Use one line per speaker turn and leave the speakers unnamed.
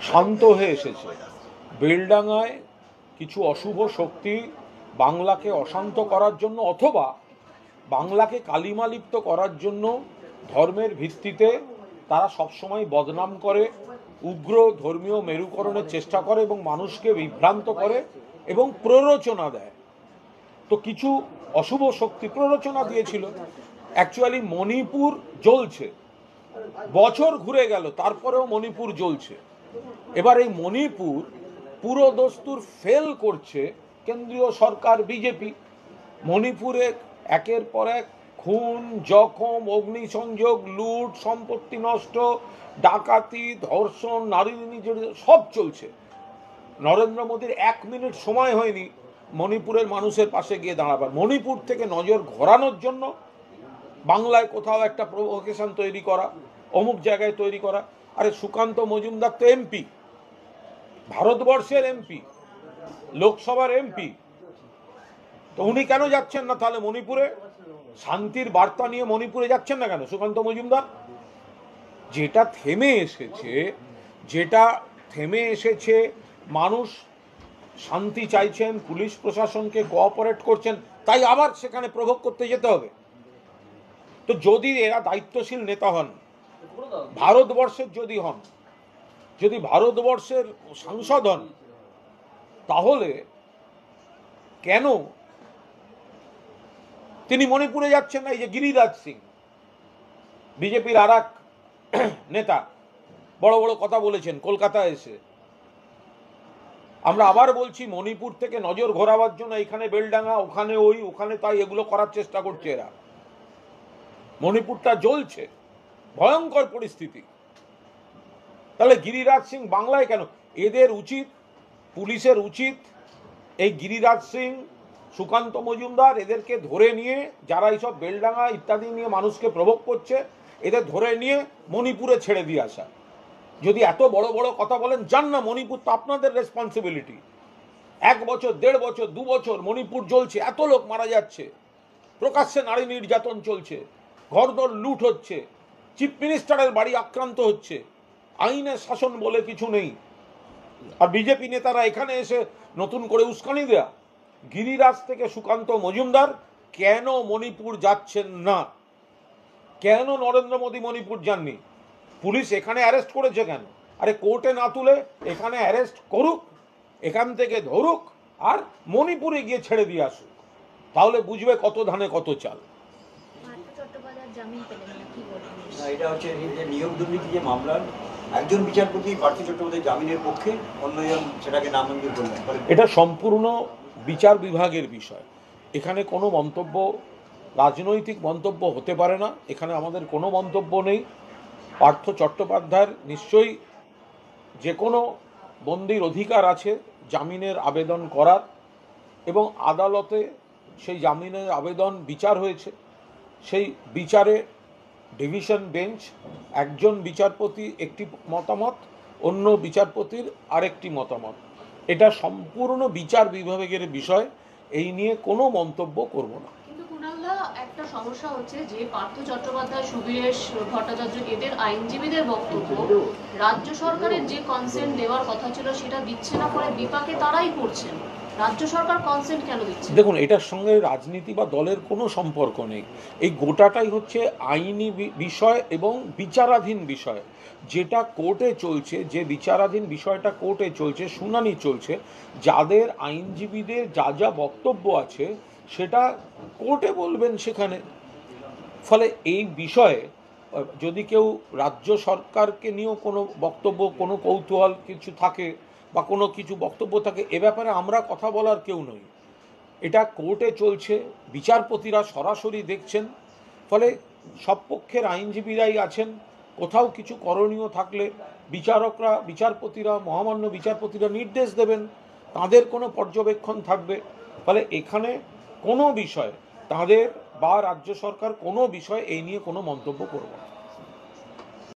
শান্ত হয়ে এসেছে। বেলডাঙায় কিছু অশুভ শক্তি বাংলাকে অশান্ত করার জন্য অথবা বাংলাকে কালিমালিপ্ত করার জন্য ধর্মের ভিত্তিতে তারা সবসময় বদনাম করে, উগ্র ধর্মীয় মেরুকরণের চেষ্টা করে এবং মানুষকে বিভ্রান্ত করে এবং প্ররোচনা দেয়। তো কিছু অশুভ শক্তি প্ররোচনা দিয়েছিল। অ্যাকচুয়ালি মণিপুর জ্বলছে, বছর ঘুরে গেল তারপরেও মণিপুর জ্বলছে। এবার এই মণিপুর পুরো দস্তুর ফেল করছে কেন্দ্রীয় সরকার বিজেপি। মণিপুরে একের পর এক খুন, জখম, অগ্নিসংযোগ, লুট, সম্পত্তি নষ্ট, ডাকাতি, ধর্ষণ, নারী নির্যাতন সব চলছে। নরেন্দ্র মোদীর 1 মিনিট সময় হয়নি মণিপুরের মানুষের পাশে গিয়ে দাঁড়াবার। মণিপুর থেকে নজর ঘোরানোর জন্য বাংলায় কোথাও একটা প্রভোকেশন তৈরি করা, অমুক জায়গায় তৈরি করা। আরে সুকান্ত মজুমদার তো এমপি, ভারতবর্ষের এমপি, লোকসভার এমপি, তো উনি কেন যাচ্ছেন না তাহলে মণিপুরে? শান্তির বার্তা নিয়ে মণিপুরে যাচ্ছেন না কেন সুকান্ত মজুমদার? যেটা থেমে এসেছে, মানুষ শান্তি চাইছেন, পুলিশ প্রশাসনকে কোঅপারেট করছেন, তাই আবার সেখানে প্রভোগ করতে যেতে হবে? তো যদি এরা দায়িত্বশীল নেতা হন, ভারতবর্ষের যদি ভারতবর্ষের সাংসদ হন, তাহলে কেন তিনি মণিপুরে যাচ্ছেন না? এই যে গিরিরাজ সিং, বিজেপির আর এক নেতা, বড় বড় কথা বলেছেন কলকাতায় এসে। আমরা আবার বলছি, মণিপুর থেকে নজর ঘোরাবার জন্য এখানে বেলডাঙ্গা, ওখানে তাই এগুলো করার চেষ্টা করছে এরা। মণিপুরটা জ্বলছে, ভয়ঙ্কর পরিস্থিতি। তাহলে গিরিরাজ সিং বাংলায় কেন? এদের উচিত, পুলিশের উচিত এই গিরিরাজ সিং, সুকান্ত মজুমদার, এদেরকে ধরে নিয়ে, যারা এইসব বেলডাঙ্গা ইত্যাদি নিয়ে মানুষকে প্রভোগ করছে, এদের ধরে নিয়ে মণিপুরে ছেড়ে দিয়ে আসা। যদি এত বড় বড় কথা বলেন, যান না মণিপুর, তো আপনাদের রেসপন্সিবিলিটি। 1 বছর, 1.5 বছর, 2 বছর মণিপুর জ্বলছে, এত লোক মারা যাচ্ছে, প্রকাশ্যে নারী নির্যাতন চলছে, ঘরদোর লুট হচ্ছে, চিফ মিনিস্টারের বাড়ি আক্রান্ত হচ্ছে, আইনের শাসন বলে কিছু নেই। আর বিজেপি নেতারা এখানে এসে নতুন করে উস্কানি দেয়া। গিরিরাজ থেকে সুকান্ত মজুমদার কেন মণিপুর যাচ্ছেন না? কেন নরেন্দ্র মোদী মণিপুর যাননি? পুলিশ এখানে অ্যারেস্ট করেছে কেন? আরে কোর্টে না তুলে এখানে অ্যারেস্ট করুক, এখান থেকে ধরুক, আর মণিপুরে গিয়ে ছেড়ে দিয়ে আসুক, তাহলে বুঝবে কত ধানে কত চাল।
এটা হচ্ছে নিয়োগ দুর্নীতি যে মামলা, একজন বিচারপতি পার্থ চট্টোপাধ্যায় জামিনের পক্ষে, অন্যজন সেটাকে নামঞ্জুর করলেন।
এটা সম্পূর্ণ বিচার বিভাগের বিষয়। এখানে কোনো মন্তব্য, রাজনৈতিক মন্তব্য হতে পারে না। এখানে আমাদের কোনো মন্তব্য নেই। পার্থ চট্টোপাধ্যায়ের নিশ্চয়ই যে কোনো বন্দির অধিকার আছে জামিনের আবেদন করার, এবং আদালতে সেই জামিনের আবেদন বিচার হয়েছে। সেই বিচারে ডিভিশন বেঞ্চ, একজন বিচারপতি একটি মতামত, অন্য বিচারপতির আরেকটি মতামত। এটা সম্পূর্ণ বিচার বিভাগের বিষয়, এই নিয়ে কোনো মন্তব্য করব না।
কিন্তু কুণালদা, একটা সমস্যা হচ্ছে যে পার্থ চট্টোপাধ্যায়, সুবীরেশ ভট্টাচার্য, এদের আইনজীবীদের বক্তব্য, রাজ্য সরকারের যে কনসেন্ট দেওয়ার কথা ছিল সেটা দিচ্ছে না, পরে বিপাকে তারাই পড়ছেন। রাজ্য সরকার কনসেন্ট কেন দিচ্ছে?
দেখুন, এটার সঙ্গে রাজনীতি বা দলের কোনো সম্পর্ক নেই। এই গোটাটাই হচ্ছে আইনি বিষয় এবং বিচারাধীন বিষয়। যেটা কোর্টে চলছে, যে বিচারাধীন বিষয়টা কোর্টে চলছে, শুনানি চলছে, যাদের আইনজীবীদের যা যা বক্তব্য আছে সেটা কোর্টে বলবেন সেখানে। ফলে এই বিষয়ে যদি কেউ রাজ্য সরকারকে নিয়েও কোনো বক্তব্য, কোনো কৌতূহল কিছু থাকে বা কোনো কিছু বক্তব্য থাকে, এ ব্যাপারে আমরা কথা বলার কেউ নই। এটা কোর্টে চলছে, বিচারপতিরা সরাসরি দেখছেন। ফলে সব পক্ষের আইনজীবীরাই আছেন। কোথাও কিছু করণীয় থাকলে বিচারপতিরা, মহামান্য বিচারপতিরা নির্দেশ দেবেন, তাদের কোনো পর্যবেক্ষণ থাকবে। ফলে এখানে কোনো বিষয়, তাদের বা রাজ্য সরকার কোনো বিষয় এই নিয়ে কোনো মন্তব্য করবে না।